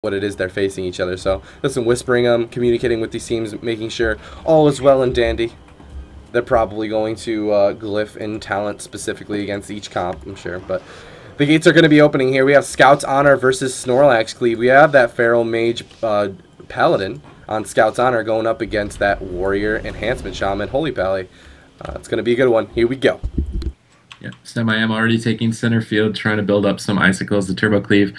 what it is they're facing each other. So there's some whispering, communicating with these teams, making sure all is well and dandy. They're probably going to glyph in talent specifically against each comp, I'm sure. But the gates are going to be opening here. We have Scout's Honor versus Snorlax Cleave. We have that Feral Mage Paladin on Scout's Honor going up against that Warrior Enhancement Shaman Holy Pally. It's going to be a good one. Here we go. Yeah, Samiyam already taking center field, trying to build up some icicles. The Turbo Cleave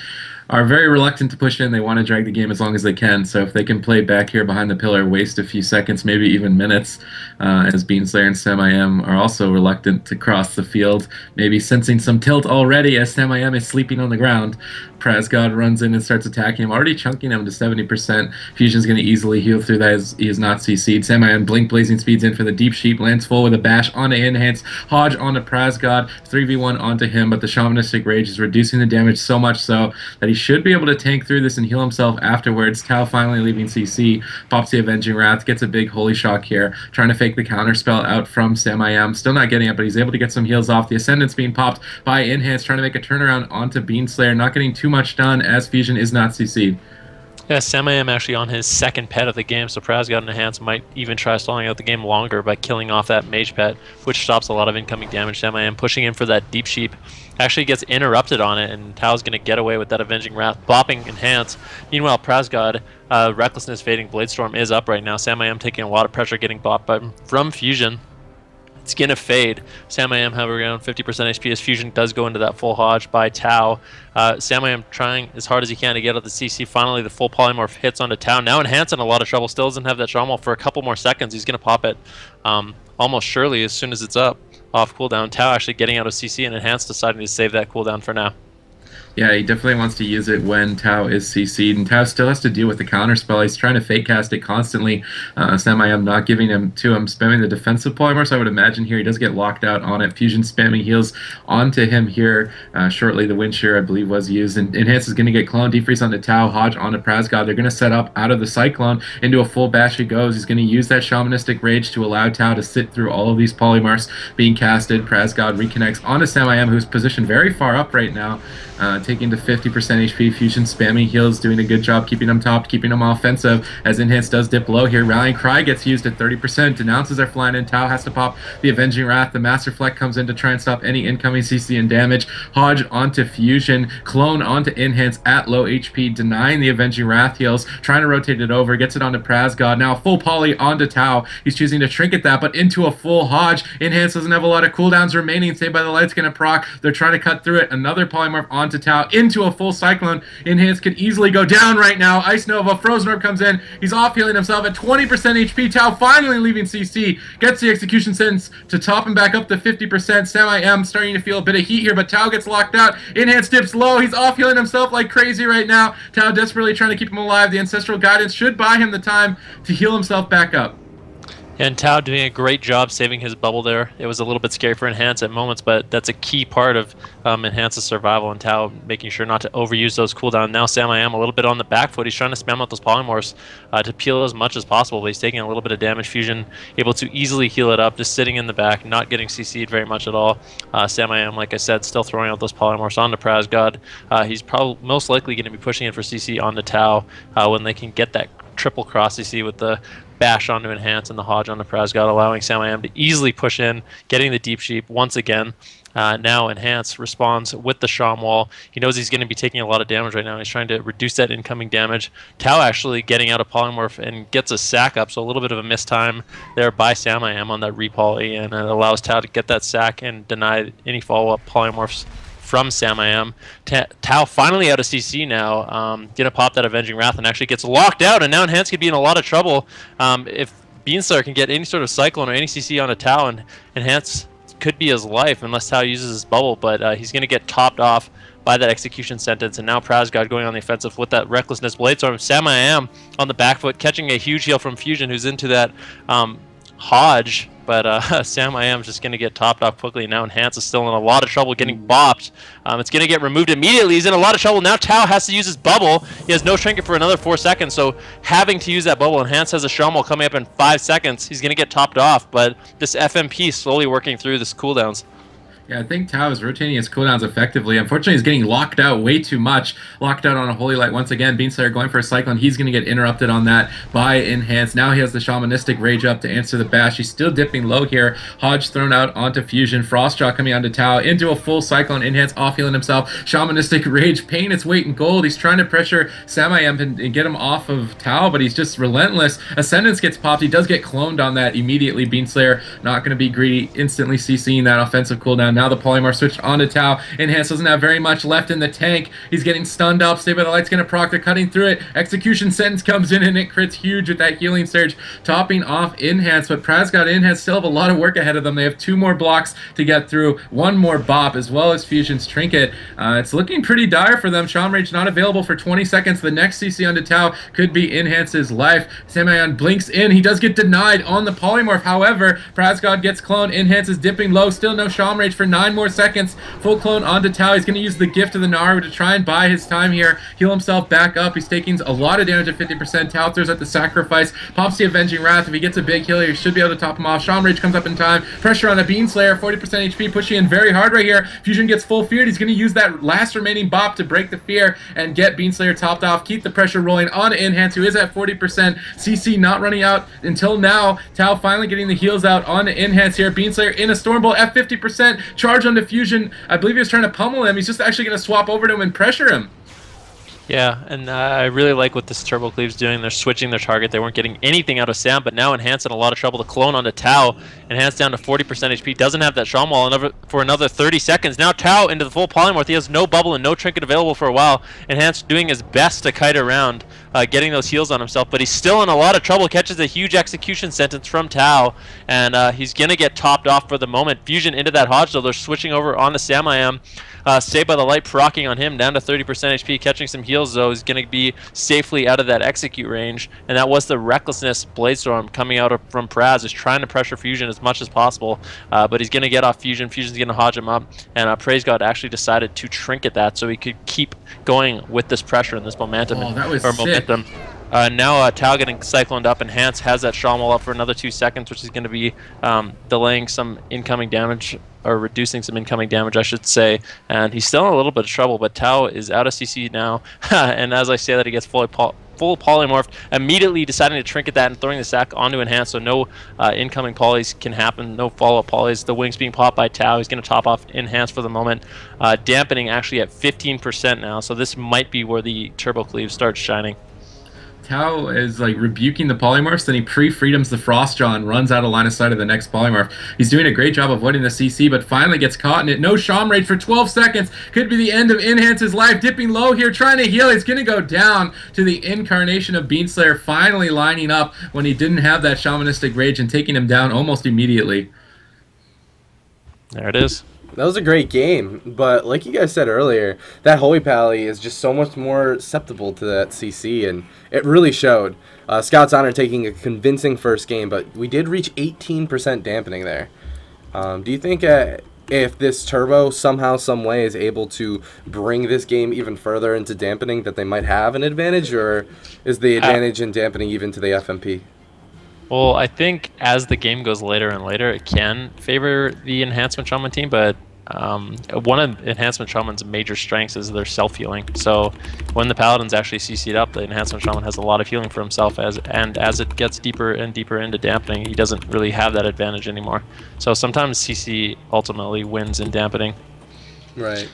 are very reluctant to push in. They want to drag the game as long as they can. So if they can play back here behind the pillar, waste a few seconds, maybe even minutes, as Beanslayer and Samiyam are also reluctant to cross the field, maybe sensing some tilt already as Samiyam is sleeping on the ground. Prazgodx runs in and starts attacking him, already chunking him to 70%. Fusion's going to easily heal through that as he is not CC'd. Samiyam Blink Blazing speeds in for the Deep Sheep, lands full with a bash onto Enhance, Hodge onto Prazgodx, 3v1 onto him, but the Shamanistic Rage is reducing the damage so much so that he should be able to tank through this and heal himself afterwards. Tau finally leaving CC, pops the Avenging Wrath, gets a big Holy Shock here, trying to fake the counter spell out from Samiyam. Still not getting it, but he's able to get some heals off. The Ascendant's being popped by Enhance, trying to make a turnaround onto Beanslayer, not getting too much done as Fuzion is not CC'd. Yeah, Samiyam actually on his second pet of the game, so Prazgodx and Enhance might even try stalling out the game longer by killing off that Mage pet, which stops a lot of incoming damage. Samiyam pushing in for that Deep Sheep actually gets interrupted on it, and Tao's going to get away with that Avenging Wrath, bopping Enhance. Meanwhile, Prazgodx, Recklessness Fading Bladestorm is up right now. Samiyam taking a lot of pressure getting bopped from Fuzion. It's going to fade. Samiyam have around 50% HP as Fuzion does go into that full Hodge by Tau. Samiyam trying as hard as he can to get out the CC. Finally, the full Polymorph hits onto Tau. Now Enhance in a lot of trouble. Still doesn't have that Shaman for a couple more seconds. He's going to pop it almost surely as soon as it's up off cooldown. Tau actually getting out of CC and Enhance deciding to save that cooldown for now. Yeah, he definitely wants to use it when Tau is CC'd, and Tau still has to deal with the counterspell. He's trying to fake cast it constantly. Samiyam not giving him to him, spamming the defensive polymorph, so I would imagine here he does get locked out on it. Fuzion spamming heals onto him here. Shortly, the Wind Shear, I believe, was used, and Enhance is going to get Clone, Defreeze onto Tau, Hodge onto Prazgodx. They're going to set up out of the Cyclone into a full bash he goes. He's going to use that Shamanistic Rage to allow Tau to sit through all of these polymorphs being casted. Prazgodx reconnects onto Samiyam, who's positioned very far up right now, taking to 50% HP. Fuzion spamming heals, doing a good job keeping them topped, keeping them offensive, as Enhance does dip low here. Rallying Cry gets used at 30%. Denounces are flying in. Tau has to pop the Avenging Wrath. The Master Fleck comes in to try and stop any incoming CC and damage. Hodge onto Fuzion. Clone onto Enhance at low HP, denying the Avenging Wrath heals. Trying to rotate it over. Gets it onto Prazgodx. Now full poly onto Tau. He's choosing to trinket that, but into a full Hodge. Enhance doesn't have a lot of cooldowns remaining. Saved by the Light's going to proc. They're trying to cut through it. Another polymorph onto Tau. Into a full Cyclone. Enhance could easily go down right now. Ice Nova, Frozen Orb comes in. He's off healing himself at 20% HP. Tau finally leaving CC. Gets the execution sentence to top him back up to 50%. Samiyam starting to feel a bit of heat here, but Tau gets locked out. Enhance dips low. He's off healing himself like crazy right now. Tau desperately trying to keep him alive. The Ancestral Guidance should buy him the time to heal himself back up. And Tau doing a great job saving his bubble there. It was a little bit scary for Enhance at moments, but that's a key part of Enhance's survival, and Tau making sure not to overuse those cooldowns. Now Samiyam a little bit on the back foot. He's trying to spam out those polymorphs to peel as much as possible, but he's taking a little bit of damage. Fuzion able to easily heal it up, just sitting in the back, not getting CC'd very much at all. Samiyam, like I said, still throwing out those polymorphs onto Prazgodx. He's probably most likely going to be pushing in for CC onto Tau when they can get that triple cross CC with the bash onto Enhance and the Hodge onto Prazgodx, allowing Samiyam to easily push in, getting the Deep Sheep once again. Now Enhance responds with the Sham Wall. He knows he's going to be taking a lot of damage right now. He's trying to reduce that incoming damage. Tau actually getting out of Polymorph and gets a sack up, so a little bit of a missed time there by Samiyam on that repoly, and it allows Tau to get that sack and deny any follow-up Polymorphs from Samiyam. Tau finally out of CC now, gonna pop that Avenging Wrath and actually gets locked out, and now Enhance could be in a lot of trouble. If Beanslayer can get any sort of Cyclone or any CC onto Tau, and Enhance could be his life unless Tau uses his bubble, but he's gonna get topped off by that execution sentence, and now Prazgodx going on the offensive with that Recklessness Bladestorm. Samiyam on the back foot, catching a huge heal from Fuzion, who's into that Hodge, but Samiyam's just going to get topped off quickly. Now Enhance is still in a lot of trouble getting bopped. It's going to get removed immediately. He's in a lot of trouble. Now Tau has to use his bubble. He has no trinket for another 4 seconds, so having to use that bubble. Enhance has a Shaman coming up in 5 seconds. He's going to get topped off, but this FMP slowly working through this cooldowns. Yeah, I think Tao is rotating his cooldowns effectively. Unfortunately, he's getting locked out way too much. Locked out on a Holy Light once again. Beanslayer going for a Cyclone. He's going to get interrupted on that by Enhance. Now he has the Shamanistic Rage up to answer the bash. He's still dipping low here. Hodge thrown out onto Fusion. Frostjaw coming onto Tao into a full Cyclone. Enhance off healing himself. Shamanistic Rage paying its weight in gold. He's trying to pressure Samiyam and get him off of Tao, but he's just relentless. Ascendance gets popped. He does get cloned on that immediately. Beanslayer not going to be greedy, instantly CCing that offensive cooldown. Now the Polymorph switched onto Tao. Enhance doesn't have very much left in the tank. He's getting stunned up. Stay by the Light's going to proc. They're cutting through it. Execution Sentence comes in and it crits huge with that healing surge, topping off Enhance. But Prazgodx and Enhance still have a lot of work ahead of them. They have 2 more blocks to get through, 1 more bop, as well as Fusion's Trinket. It's looking pretty dire for them. Shaman Rage not available for 20 seconds. The next CC onto Tao could be Enhance's life. Samiyam blinks in. He does get denied on the Polymorph. However, Prazgodx gets cloned. Enhance is dipping low. Still no Shaman Rage for 9 more seconds. Full clone onto Tao. He's going to use the gift of the Naru to try and buy his time here. Heal himself back up. He's taking a lot of damage at 50%. Tao throws at the sacrifice. Pops the Avenging Wrath. If he gets a big heal, he should be able to top him off. Shaman Rage comes up in time. Pressure on a Beanslayer. 40% HP. Pushing in very hard right here. Fusion gets full feared. He's going to use that last remaining bop to break the fear and get Beanslayer topped off. Keep the pressure rolling on Enhance, who is at 40%. CC not running out until now. Tao finally getting the heals out on Enhance here. Beanslayer in a Stormbolt at 50%. Charge on Diffusion. I believe he was trying to pummel him. He's just actually going to swap over to him and pressure him. Yeah, and I really like what this Turbo Cleave's doing. They're switching their target. They weren't getting anything out of Sam, but now Enhance in a lot of trouble to clone onto Tao. Enhance down to 40% HP. Doesn't have that Shaman Wall for another 30 seconds. Now Tao into the full Polymorph. He has no bubble and no trinket available for a while. Enhance doing his best to kite around, getting those heals on himself, but he's still in a lot of trouble. Catches a huge execution sentence from Tao, and he's going to get topped off for the moment. Fusion into that Hodge, though. They're switching over onto Samiyam. Stay by the Light procking on him, down to 30% HP, catching some heals, though. He's going to be safely out of that execute range, and that was the Recklessness Bladestorm coming out from Praz, is trying to pressure Fusion as much as possible, but he's going to get off Fusion. Fusion's going to hodge him up, and Prazgodx actually decided to trinket that so he could keep going with this pressure and this momentum. Momentum. Now Tao getting cycloned up. Enhance has that Shaman Wall up for another 2 seconds, which is going to be delaying some incoming damage, or reducing some incoming damage, I should say. And he's still in a little bit of trouble, but Tao is out of CC now. And as I say that, he gets full polymorphed, immediately deciding to trinket that and throwing the sack onto Enhance, so no incoming polys can happen, no follow-up polys. The wings being popped by Tao. He's going to top off Enhance for the moment. Dampening actually at 15% now, so this might be where the Turbo Cleave starts shining. Tao is like rebuking the polymorphs, then he pre-freedoms the Frostjaw and runs out of line of sight of the next polymorph. He's doing a great job avoiding the CC, but finally gets caught in it. No Shaman Rage for 12 seconds. Could be the end of Enhance's life. Dipping low here, trying to heal. He's going to go down to the incarnation of Beanslayer, finally lining up when he didn't have that Shamanistic Rage and taking him down almost immediately. There it is. That was a great game, but like you guys said earlier, that Holy Pally is just so much more susceptible to that CC, and it really showed. Scout's Honor taking a convincing first game, but we did reach 18% dampening there. Do you think if this Turbo somehow, some way is able to bring this game even further into dampening, that they might have an advantage, or is the advantage in dampening even to the FMP? Well, I think as the game goes later and later, it can favor the Enhancement Shaman team, but one of Enhancement Shaman's major strengths is their self-healing. So when the Paladin's actually CC'd up, the Enhancement Shaman has a lot of healing for himself, and as it gets deeper and deeper into dampening, he doesn't really have that advantage anymore. So sometimes CC ultimately wins in dampening. Right.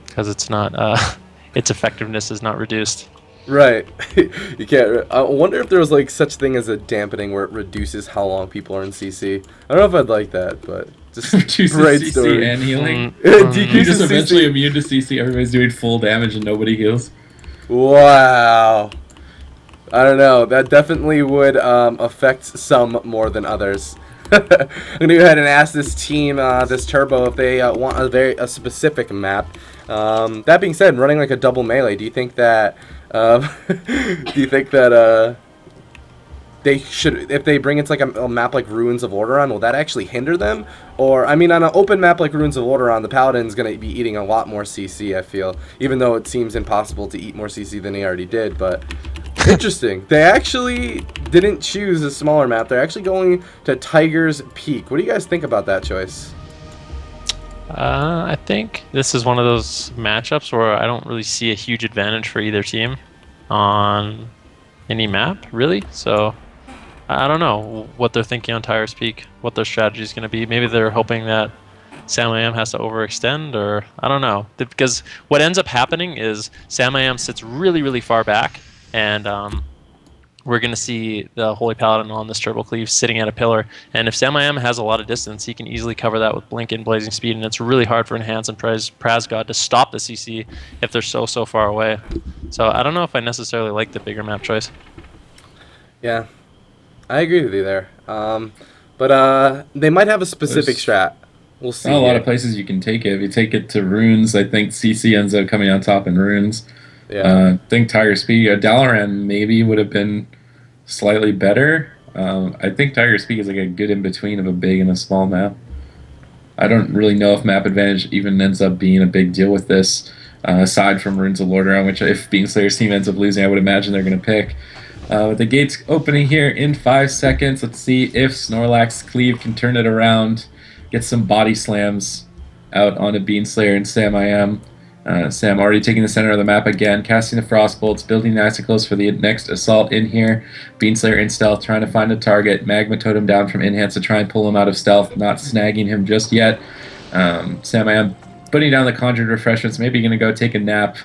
Because it's not, its effectiveness is not reduced. Right. You can't. I wonder if there was like such thing as a dampening where it reduces how long people are in CC. I don't know if I'd like that, but just great CC story. and healing. You're just eventually immune to CC. Everybody's doing full damage and nobody heals. Wow. I don't know. That definitely would affect some more than others. I'm gonna go ahead and ask this team, this Turbo, if they want a specific map. That being said, running like a double melee, do you think that they should, if they bring it to like a map like Ruins of Lordaeron, will that actually hinder them? Or, I mean, on an open map like Ruins of Lordaeron, the Paladin's going to be eating a lot more CC, I feel. Even though it seems impossible to eat more CC than he already did, but interesting. They actually didn't choose a smaller map. They're actually going to Tiger's Peak. What do you guys think about that choice? I think this is one of those matchups where I don't really see a huge advantage for either team on any map, really. So I don't know what they're thinking on Tyre's Peak, what their strategy is going to be. Maybe they're hoping that Samiyam has to overextend, or I don't know. Because what ends up happening is Samiyam sits really, really far back, and we're going to see the Holy Paladin on this Turbo Cleave sitting at a pillar. And if Samiyam has a lot of distance, he can easily cover that with Blink and Blazing Speed, and it's really hard for Enhance and Prazgodx to stop the CC if they're so far away. So I don't know if I necessarily like the bigger map choice. Yeah, I agree with you there. But they might have a specific strat. We'll see. Not a lot of places you can take it. If you take it to runes, I think CC ends up coming on top in runes. Yeah. I think Tiger Speed, Dalaran maybe would have been slightly better. I think Tiger Speed is like a good in between of a big and a small map. I don't really know if map advantage even ends up being a big deal with this, aside from Runes of Lordaeron, which if Beanslayer's team ends up losing, I would imagine they're going to pick. With the gates opening here in 5 seconds, let's see if Snorlax Cleave can turn it around, get some body slams out onto Beanslayer and Samiyam. Sam already taking the center of the map again, casting the frost bolts, building the icicles for the next assault in here. Beanslayer in stealth, trying to find a target. Magma Totem down from Enhance to try and pull him out of stealth, not snagging him just yet. Samiyam putting down the Conjured Refreshments, maybe going to go take a nap.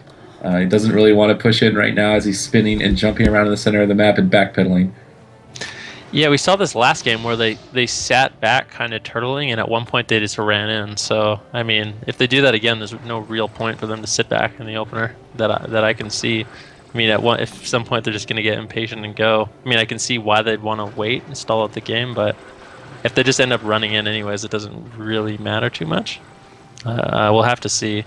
He doesn't really want to push in right now as he's spinning and jumping around in the center of the map and backpedaling. Yeah, we saw this last game where they sat back kind of turtling, and at one point they just ran in. So, I mean, if they do that again, there's no real point for them to sit back in the opener that I can see. I mean, if some point they're just going to get impatient and go. I mean, I can see why they'd want to wait and stall out the game, but if they just end up running in anyways, it doesn't really matter too much. We'll have to see.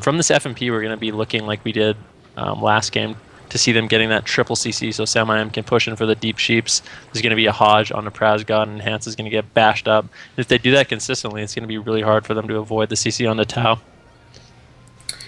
From this FMP, we're going to be looking like we did last game, to see them getting that triple CC so Samiyam can push in for the deep sheeps. There's going to be a Hodge on the Prazgodx, and Enhance is going to get bashed up. If they do that consistently, it's going to be really hard for them to avoid the CC on the Tau.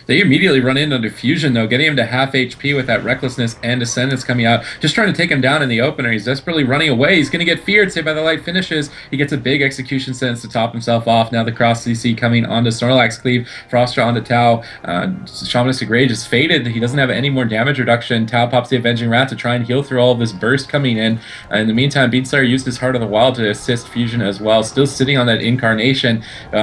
They immediately run in under Fuzion, though, getting him to half HP with that Recklessness and Ascendance coming out. Just trying to take him down in the opener. He's desperately running away. He's going to get feared. Saved by the Light finishes. He gets a big execution sentence to top himself off. Now the cross CC coming onto Snorlax Cleave. Frostra onto Tau. Shamanistic Rage is faded. He doesn't have any more damage reduction. Tau pops the Avenging Rat to try and heal through all of this burst coming in. In the meantime, Beanslayer used his Heart of the Wild to assist Fuzion as well. Still sitting on that Incarnation,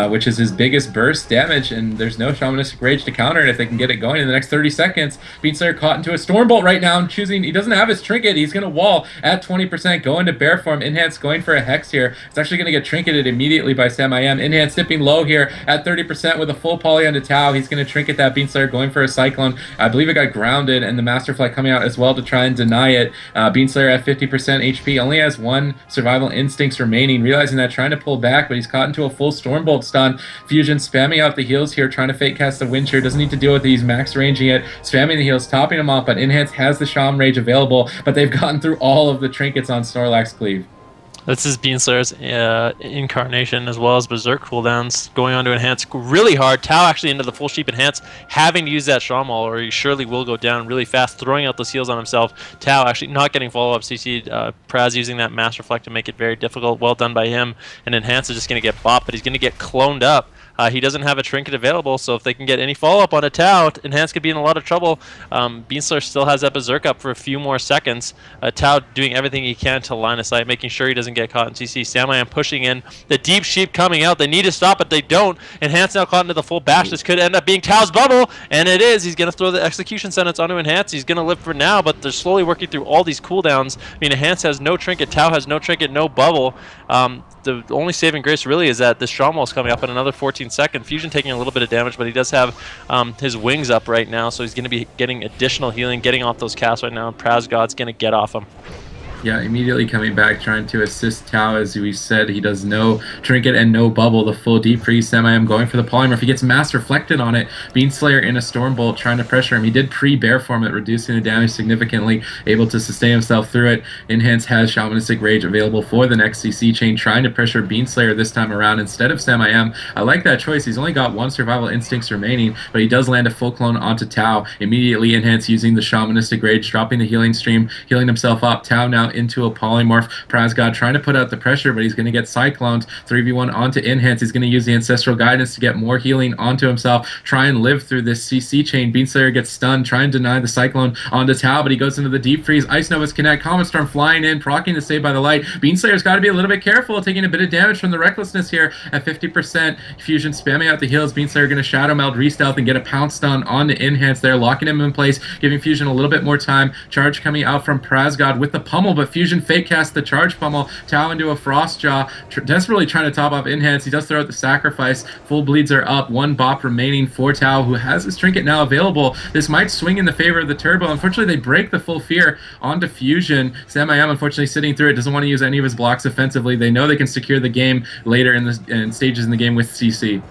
which is his biggest burst damage, and there's no Shamanistic Rage to counter it if they can get it going in the next 30 seconds. Beanslayer caught into a Stormbolt right now and choosing, he doesn't have his trinket, he's going to wall at 20%, go into bear form. Enhance going for a Hex here. It's actually going to get trinketed immediately by Samiyam. Enhance dipping low here at 30% with a full poly onto Tau. He's going to trinket that. Beanslayer going for a Cyclone. I believe it got grounded, and the Masterfly coming out as well to try and deny it. Beanslayer at 50% HP, only has 1 survival instincts remaining, realizing that, trying to pull back, but he's caught into a full Stormbolt stun. Fuzion spamming out the heals here, trying to fake cast the Wind Shear. Doesn't need to deal with these, max ranging it, spamming the heals, topping them off, but Enhance has the Shaman Rage available, but they've gotten through all of the trinkets on Snorlax Cleave. This is Beanslayer's Incarnation as well as Berserk cooldowns going on to Enhance really hard. Tau actually into the full sheep Enhance, having to use that Shaman Wall or he surely will go down really fast, throwing out those heals on himself. Tau actually not getting follow-up CC'd. Praz using that Master Reflect to make it very difficult. Well done by him. And Enhance is just going to get bopped, but he's going to get cloned up. He doesn't have a trinket available, so if they can get any follow-up on a Tau, Enhance could be in a lot of trouble. Beanslayer still has that Berserk up for a few more seconds. Tau doing everything he can to line of sight, making sure he doesn't get caught in CC. Samiyam pushing in. The Deep Sheep coming out. They need to stop, but they don't. Enhance now caught into the full bash. This could end up being Tau's bubble, and it is. He's going to throw the execution sentence onto Enhance. He's going to live for now, but they're slowly working through all these cooldowns. I mean, Enhance has no trinket. Tau has no trinket, no bubble. The only saving grace really is that this Shaman Wall is coming up in another 14 seconds. Fuzion taking a little bit of damage, but he does have his wings up right now, so he's going to be getting additional healing, getting off those casts right now, and Prazgodx going to get off him. Yeah, immediately coming back, trying to assist Tau. As we said, he does no trinket and no bubble. The full deep freeze. Samiyam going for the polymorph. He gets mass reflected on it. Beanslayer in a Stormbolt trying to pressure him. He did pre-bear form it, reducing the damage significantly, able to sustain himself through it. Enhance has Shamanistic Rage available for the next CC chain, trying to pressure Beanslayer this time around instead of Samiyam. I like that choice. He's only got 1 survival instincts remaining, but he does land a full clone onto Tau. Immediately Enhance using the Shamanistic Rage, dropping the healing stream, healing himself up. Tau now into a polymorph. Prazgodx trying to put out the pressure, but he's going to get cycloned. 3v1 onto Enhance. He's going to use the Ancestral Guidance to get more healing onto himself, try and live through this CC chain. Beanslayer gets stunned, try and deny the Cyclone onto Tau, but he goes into the Deep Freeze. Ice Novas connect, Comet Storm flying in, proccing the Save by the Light. Beanslayer's got to be a little bit careful, taking a bit of damage from the Recklessness here at 50%. Fuzion spamming out the heals. Beanslayer going to Shadow Meld, re-stealth, and get a Pounce stun onto Enhance there, locking him in place, giving Fuzion a little bit more time. Charge coming out from Prazgodx with the pummel, but Fuzion fake casts the charge pummel. Tau into a Frost Jaw, desperately trying to top off Enhance. He does throw out the Sacrifice. Full bleeds are up. One bop remaining for Tau, who has his trinket now available. This might swing in the favor of the Turbo. Unfortunately, they break the full fear onto Fuzion. Samiyam, unfortunately, sitting through it, doesn't want to use any of his blocks offensively. They know they can secure the game later in stages in the game with CC.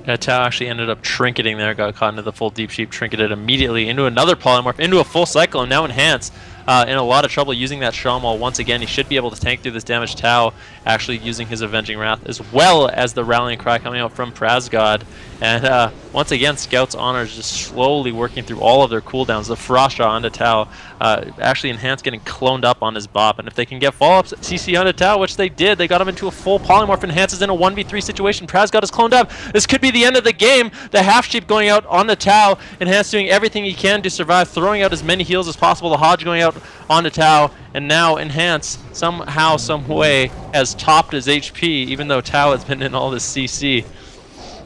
Yeah, Tau actually ended up trinketing there, got caught into the full Deep Sheep, trinketed immediately into another polymorph, into a full cycle, and now Enhance. In a lot of trouble using that Shaman Wall once again. He should be able to tank through this damage. Tau actually using his Avenging Wrath, as well as the Rallying Cry coming out from Prazgodx. And once again, Scout's Honor is just slowly working through all of their cooldowns. The Frost Jaw onto Tau, actually Enhance getting cloned up on his Bop. And if they can get follow-ups CC onto Tau, which they did, they got him into a full polymorph. Enhance is in a 1v3 situation. Prazgodx is cloned up. This could be the end of the game. The Half-Sheep going out on the Tau. Enhance doing everything he can to survive, throwing out as many heals as possible. The Hodge going out onto Tau, and now Enhance somehow, some way has topped his HP, even though Tau has been in all this CC.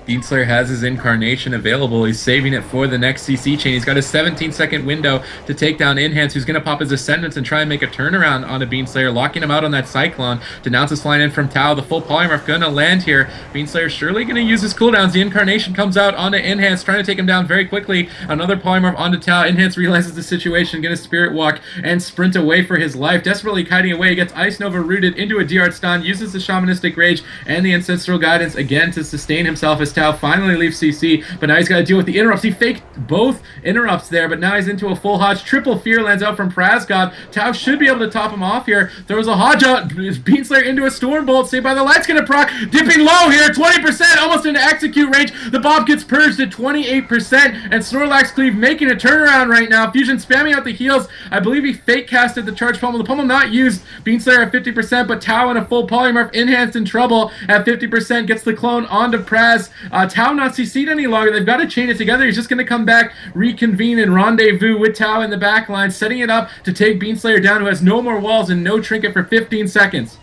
Beanslayer has his Incarnation available. He's saving it for the next CC chain. He's got a 17-second window to take down Enhance, who's going to pop his Ascendants and try and make a turnaround on a Beanslayer, locking him out on that Cyclone. Denounce is flying in from Tau. The full polymorph going to land here. Beanslayer surely going to use his cooldowns. The Incarnation comes out onto Enhance, trying to take him down very quickly. Another polymorph onto Tau. Enhance realizes the situation, going to Spirit Walk and sprint away for his life. Desperately kiting away. He gets Ice Nova rooted into a D-Art stun, uses the Shamanistic Rage and the Ancestral Guidance again to sustain himself as Tau finally leaves CC, but now he's got to deal with the interrupts. He faked both interrupts there, but now he's into a full Hodge. Triple Fear lands out from Prazgodx. Tau should be able to top him off here. Throws a Hodge out. Beanslayer into a Stormbolt. Saved by the Light's going to proc. Dipping low here. 20%. Almost into execute range. The Bob gets purged at 28%. And Snorlax Cleave making a turnaround right now. Fuzion spamming out the heals. I believe he fake casted the charge pummel. The pummel not used. Beanslayer at 50%, but Tau in a full polymorph. Enhanced in trouble at 50%. Gets the clone onto Praz. Tau not CC'd any longer. They've got to chain it together. He's just going to come back, reconvene, and rendezvous with Tau in the back line, setting it up to take Beanslayer down, who has no more walls and no trinket for 15 seconds.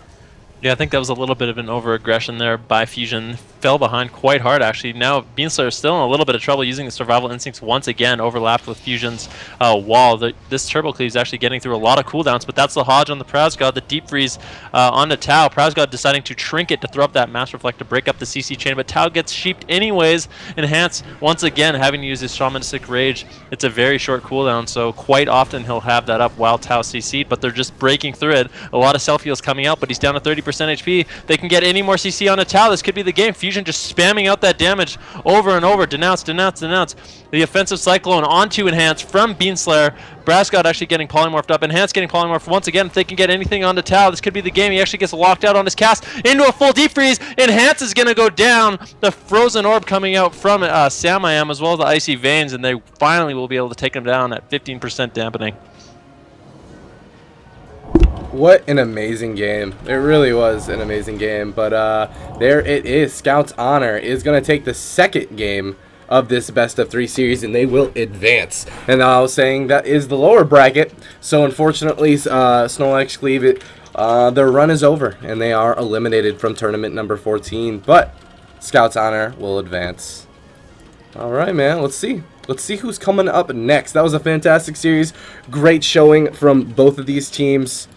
Yeah, I think that was a little bit of an over-aggression there by Fuzion. Fell behind quite hard, actually. Now, Beanslayer is still in a little bit of trouble using the Survival Instincts once again, overlapped with Fuzion's wall. This Turbo Cleave is actually getting through a lot of cooldowns, but that's the Hodge on the Prazgodx, the Deep Freeze on the Tau. Prazgodx deciding to trinket to throw up that Master Reflect to break up the CC chain, but Tau gets sheeped anyways. Enhance, once again, having to use his Shamanistic Rage. It's a very short cooldown, so quite often he'll have that up while Tau CC'd, but they're just breaking through it. A lot of self-heals coming out, but he's down to 30% HP. They can get any more CC on a Tau. This could be the game. Fuzion just spamming out that damage over and over. Denounce, denounce, denounce. The offensive Cyclone onto Enhance from Beanslayer. Prazgodx actually getting polymorphed up. Enhance getting polymorphed once again. If they can get anything onto Tau, this could be the game. He actually gets locked out on his cast into a full Deep Freeze. Enhance is going to go down. The Frozen Orb coming out from Samiyam, as well as the Icy Veins, and they finally will be able to take him down at 15% dampening. What an amazing game. It really was an amazing game. But there it is. Scout's Honor is going to take the second game of this best of 3 series, and they will advance. And I was saying that is the lower bracket. So unfortunately, Snorlax Cleave, their run is over, and they are eliminated from tournament number 14. But Scout's Honor will advance. All right, man. Let's see. Let's see who's coming up next. That was a fantastic series. Great showing from both of these teams.